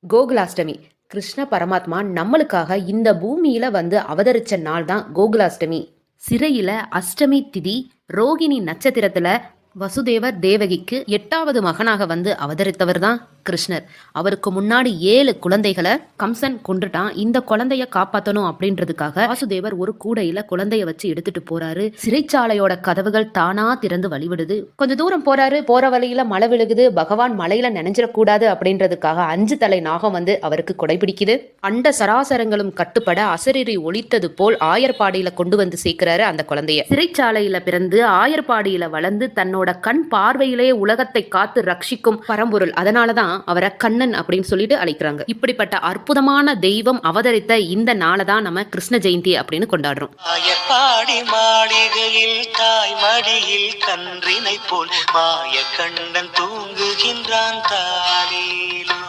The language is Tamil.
கோகுலாஷ்டமி. கிருஷ்ண பரமாத்மா நம்மளுக்காக இந்த பூமியில வந்து அவதரிச்ச நாள் தான் கோகுலாஷ்டமி. சிறையில அஷ்டமி திதி ரோகிணி நட்சத்திரத்துல வசுதேவர் தேவகிக்கு 8வது மகனாக வந்து அவதரித்தவர் தான் கிருஷ்ணர். அவருக்கு முன்னாடி 7 குழந்தைகளை கம்சன் கொண்டுட்டான். இந்த குழந்தைய காப்பாற்றணும் அப்படின்றதுக்காக வாசுதேவர் ஒரு கூடையில குழந்தைய வச்சு எடுத்துட்டு போறாரு. சிறைச்சாலையோட கதவுகள் தானா திறந்து வழிவிடுது. கொஞ்ச தூரம் போறாரு. போற வழியில மழை விழுகுது. பகவான் மலையில நினைஞ்சிடக்கூடாது அப்படின்றதுக்காக 5 தலை நாகம் வந்து அவருக்கு கொடைபிடிக்குது. அண்ட சராசரங்களும் கட்டுப்பட அசரீரி ஒலித்தது போல் ஆயர்பாடியில கொண்டு வந்து சேர்க்கிறாரு அந்த குழந்தைய. சிறைச்சாலையில பிறந்து ஆயர்பாடியில வளர்ந்து தன்னோட கண் பார்வையிலே உலகத்தை காத்து ரட்சிக்கும் பரம்பொருள். அதனாலதான் அவரை கண்ணன் அப்படின்னு சொல்லிட்டு அழைக்கிறாங்க. இப்படிப்பட்ட அற்புதமான தெய்வம் அவதரித்த இந்த நாளை தான் நம்ம கிருஷ்ண ஜெயந்தி அப்படின்னு கொண்டாடுறோம். ஆயர்பாடி மாளிகையில் தாய் மடியில் கன்றினை போல் மாய கண்ணன் தூங்குகின்றான் தாலிலோ.